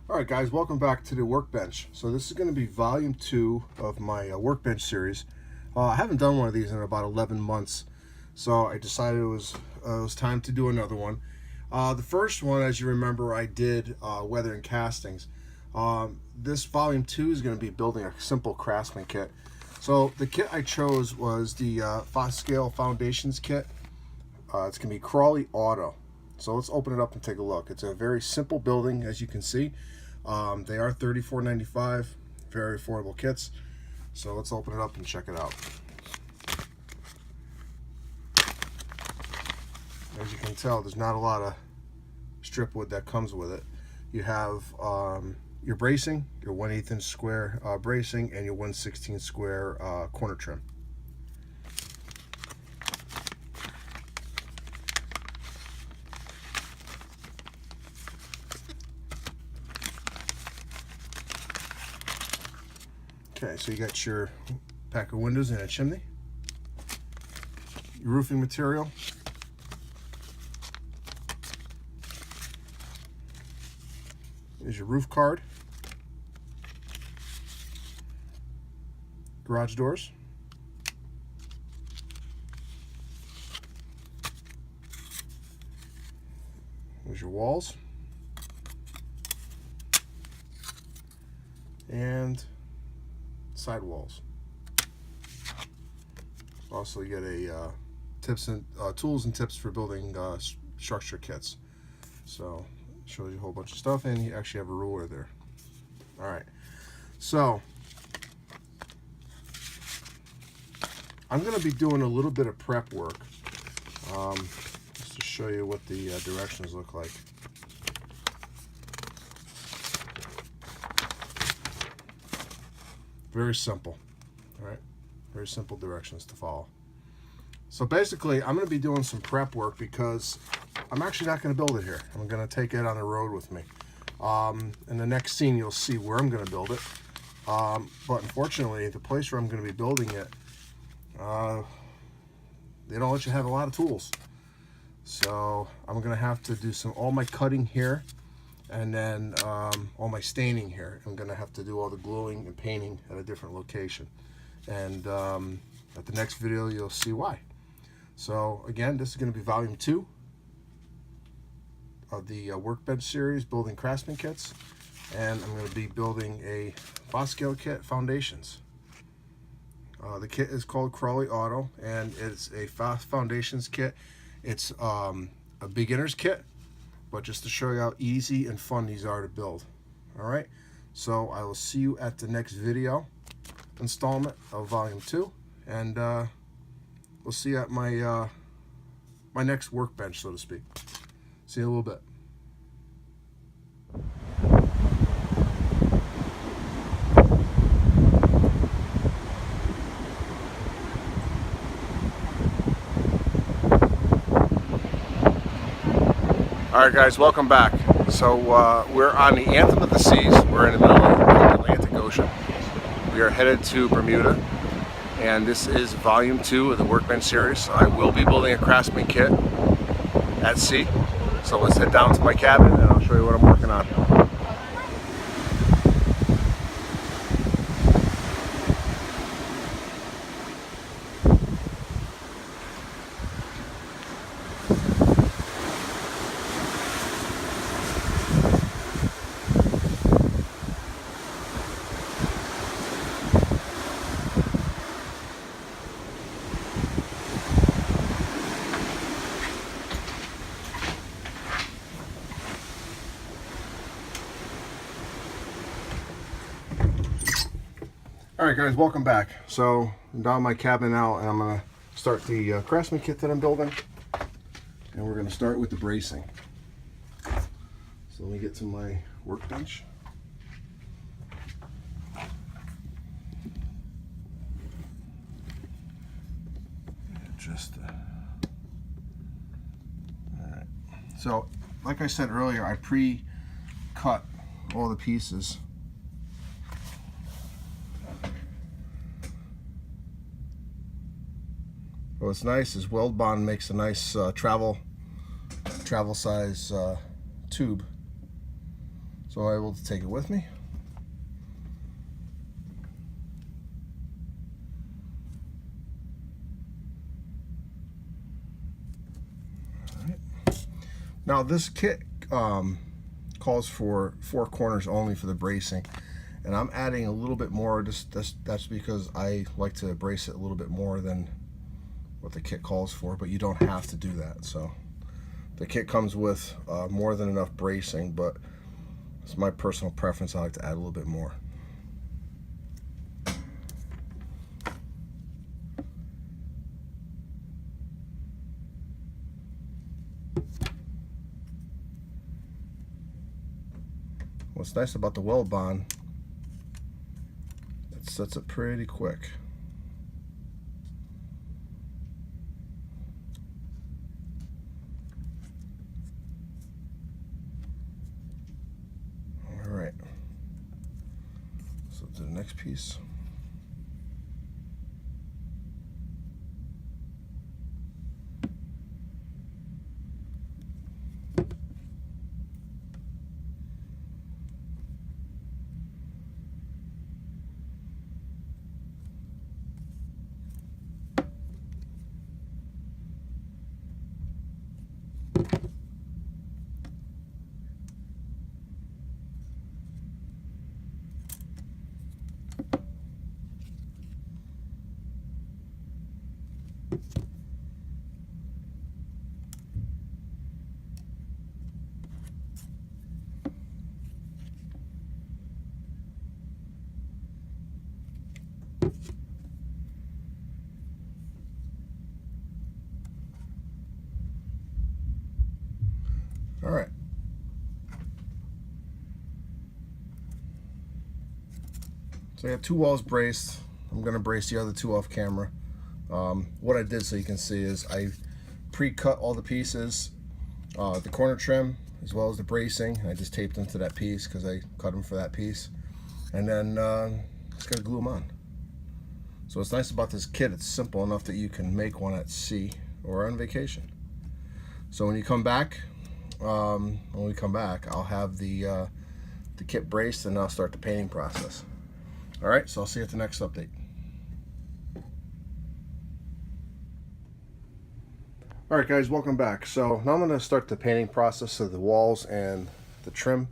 Alright guys, welcome back to the Workbench. So this is going to be volume 2 of my Workbench series. I haven't done one of these in about 11 months, so I decided it was time to do another one. The first one, as you remember, I did weather and castings. This volume 2 is going to be building a simple Craftsman kit. So the kit I chose was the Scale Foundations kit. It's going to be Crawley Auto. So let's open it up and take a look. It's a very simple building, as you can see. They are $34.95, very affordable kits. So let's open it up and check it out. As you can tell, there's not a lot of strip wood that comes with it. You have your bracing, your 1/8 inch square bracing, and your 1/16 square corner trim. Okay, so you got your pack of windows and a chimney, your roofing material, here's your roof card, garage doors, here's your walls, and side walls. Also, you get a tips and tools and tips for building structure kits. So it shows you a whole bunch of stuff, and you actually have a ruler there. All right, so I'm going to be doing a little bit of prep work just to show you what the directions look like. Very simple, all right? Very simple directions to follow. So basically, I'm going to be doing some prep work because I'm actually not going to build it here. I'm going to take it on the road with me. In the next scene, you'll see where I'm going to build it. But unfortunately, the place where I'm going to be building it, they don't let you have a lot of tools. So I'm going to have to do all my cutting here. And then all my staining here. I'm going to have to do all the gluing and painting at a different location. And at the next video, you'll see why. So again, this is going to be volume 2 of the Workbench series, building Craftsman kits. And I'm going to be building a Scale kit, Foundations. The kit is called Crawley Auto, and it's a Foundations kit. It's a beginner's kit, but just to show you how easy and fun these are to build. All right, so I will see you at the next video installment of volume 2, and we'll see you at my my next workbench, so to speak. See you in a little bit. Alright guys, welcome back. So we're on the Anthem of the Seas. We're in the middle of the Atlantic Ocean. We are headed to Bermuda, and this is volume 2 of the Workbench series. I will be building a Craftsman kit at sea. So let's head down to my cabin and I'll show you what I'm working on. Alright guys, welcome back. So I'm down in my cabin now, and I'm going to start the Craftsman kit that I'm building. And we're going to start with the bracing. So let me get to my workbench. Alright. So like I said earlier, I pre-cut all the pieces. What's nice is Weld Bond makes a nice travel size tube, So I'm able to take it with me. Now this kit calls for 4 corners only for the bracing, and I'm adding a little bit more. That's because I like to brace it a little bit more than what the kit calls for, but you don't have to do that. So the kit comes with more than enough bracing, but it's my personal preference. I like to add a little bit more. What's nice about the weld bond, it sets it pretty quick. All right, so to the next piece. All right. So I got 2 walls braced. I'm going to brace the other 2 off camera. What I did, so you can see, is I pre-cut all the pieces, the corner trim as well as the bracing. I just taped them to that piece because I cut them for that piece, and then just got to glue them on. So what's nice about this kit, it's simple enough that you can make one at sea or on vacation. So when you come back, I'll have the kit braced, and I'll start the painting process. All right, so I'll see you at the next update. All right, guys, welcome back. So now I'm going to start the painting process of the walls and the trim.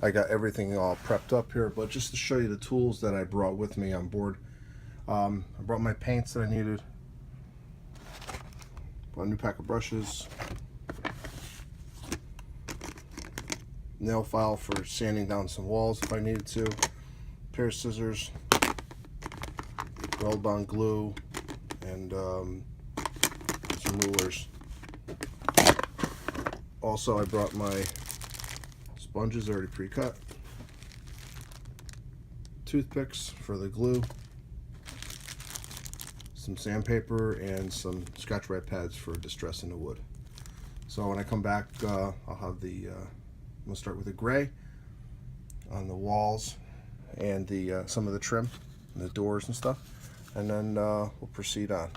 I got everything all prepped up here, but just to show you the tools that I brought with me on board. I brought my paints that I needed, brought a new pack of brushes, nail file for sanding down some walls if I needed to, pair of scissors, weld bond glue, and some rulers. Also, I brought my sponges already pre-cut, toothpicks for the glue, some sandpaper, and some Scotch-Brite pads for distressing the wood. So when I come back, I'll have the I'm gonna start with the gray on the walls and the some of the trim and the doors and stuff, and then we'll proceed on.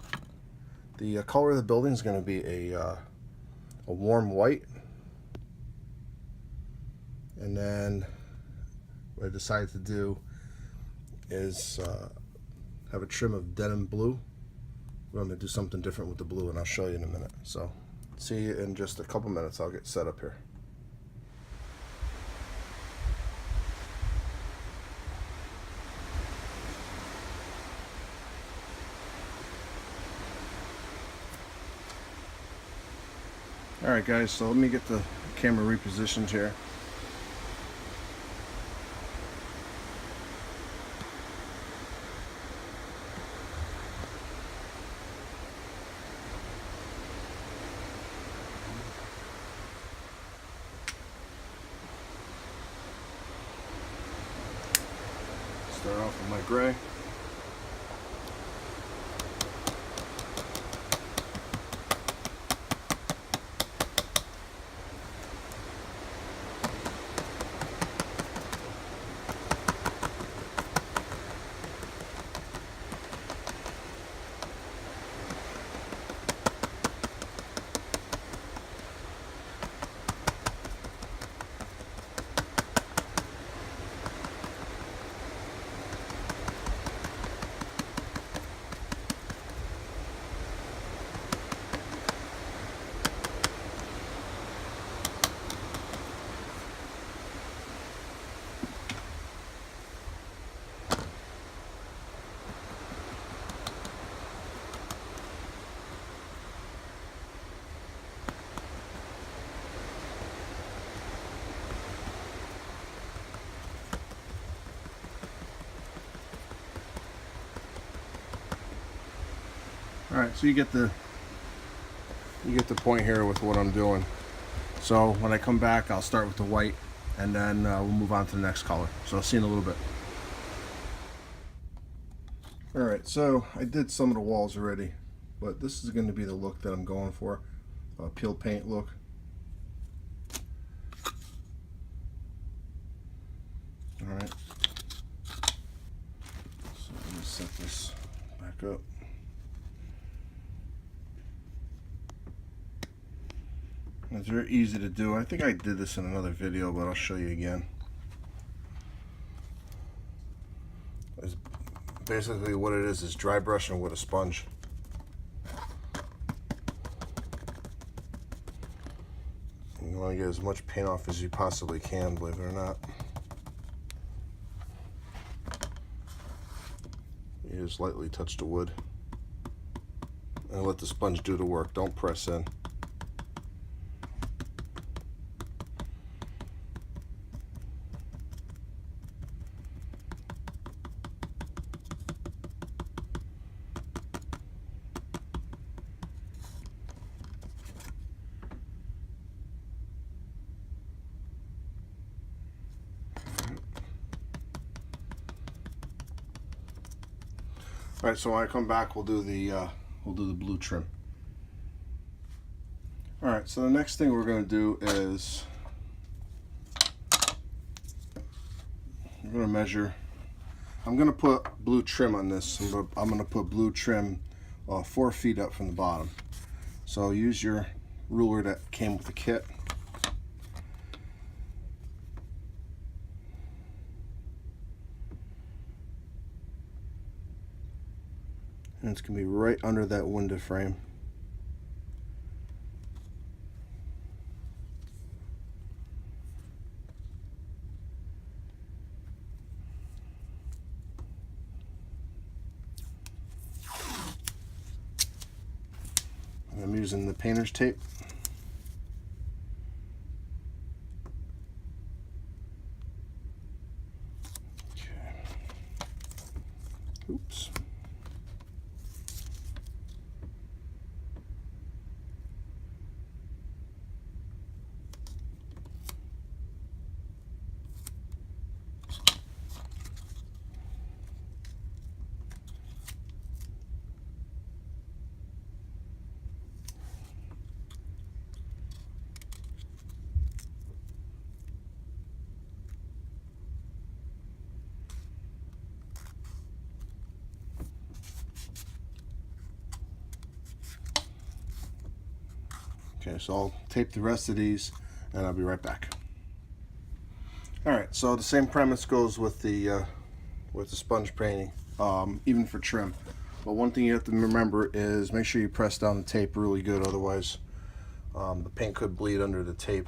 The color of the building is going to be a warm white, and then what I decided to do is have a trim of denim blue. I'm going to do something different with the blue, and I'll show you in a minute. So see you in just a couple minutes. I'll get set up here. Alright guys, so let me get the camera repositioned here. Start off with my gray. Alright, so you get the point here with what I'm doing. So when I come back, I'll start with the white, and then we'll move on to the next color. So I'll see you in a little bit. Alright, so I did some of the walls already, but this is going to be the look that I'm going for. Peel paint look. Alright. So let me set this back up. It's very easy to do. I think I did this in another video, but I'll show you again. It's basically what it is dry brushing with a sponge. You want to get as much paint off as you possibly can, believe it or not. You just lightly touch the wood and let the sponge do the work. Don't press in. All right, so when I come back, we'll do the blue trim. All right, so the next thing we're going to do is we're going to measure. I'm going to put blue trim on this. I'm going to put blue trim 4 feet up from the bottom. So use your ruler that came with the kit. And it's going to be right under that window frame. And I'm using the painter's tape. Okay. Oops. Okay, so I'll tape the rest of these and I'll be right back. Alright, so the same premise goes with the sponge painting, even for trim. But one thing you have to remember is make sure you press down the tape really good, otherwise the paint could bleed under the tape.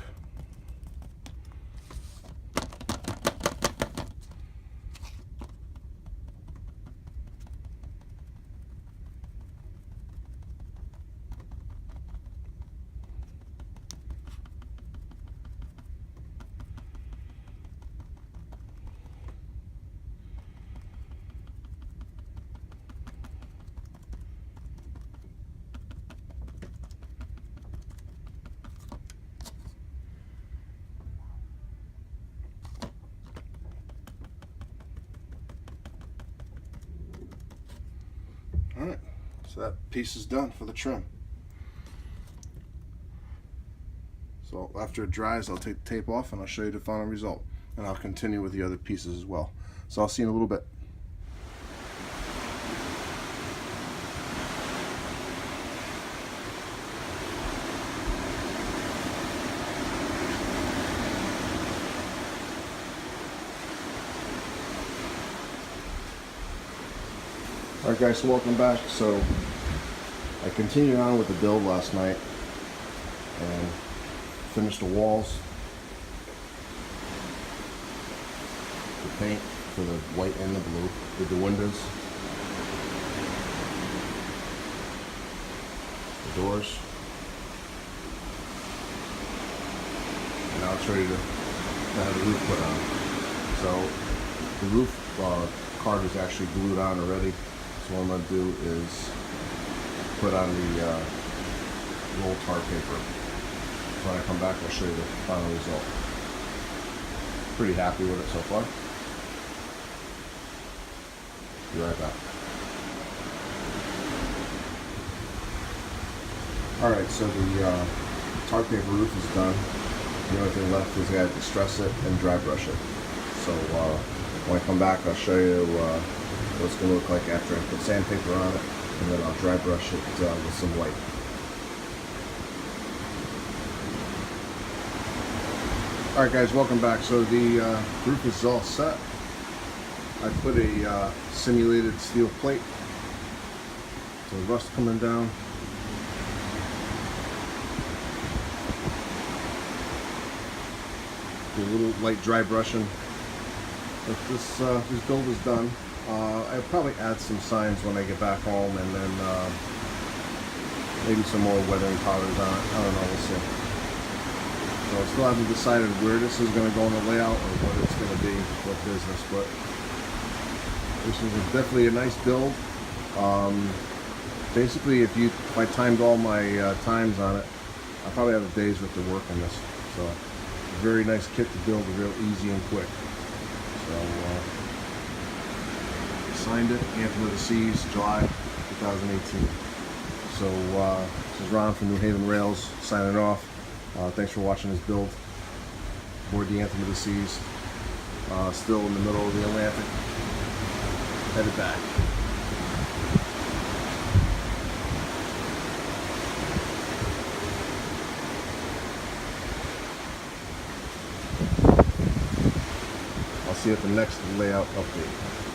Alright, so that piece is done for the trim. So after it dries, I'll take the tape off and I'll show you the final result. And I'll continue with the other pieces as well. So I'll see you in a little bit. Alright guys, so welcome back. So I continued on with the build last night and finished the walls, the paint for the white and the blue, did the windows, the doors, and now it's ready to have the roof put on. So the roof card is actually glued on already. So what I'm going to do is put on the roll tar paper. So when I come back, I'll show you the final result. Pretty happy with it so far. Be right back. Alright, so the tar paper roof is done. The only thing left is I gotta distress it and dry brush it. So when I come back, I'll show you what it's going to look like after I put sandpaper on it, and then I'll dry brush it with some white. Alright guys, welcome back. So the roof is all set. I put a simulated steel plate. So rust coming down. Do a little light dry brushing. If this build is done, I'll probably add some signs when I get back home, and then maybe some more weathering powders on it. I don't know, we'll see. So I still haven't decided where this is going to go in the layout or what it's going to be, what business, but this is definitely a nice build. Basically, if I timed all my times on it, I probably have a day's worth of work on this. So very nice kit to build, real easy and quick. So signed it, Anthem of the Seas, July 2018. So this is Ron from New Haven Rails signing off. Thanks for watching this build aboard the Anthem of the Seas. Still in the middle of the Atlantic, headed back. I'll see you at the next layout update.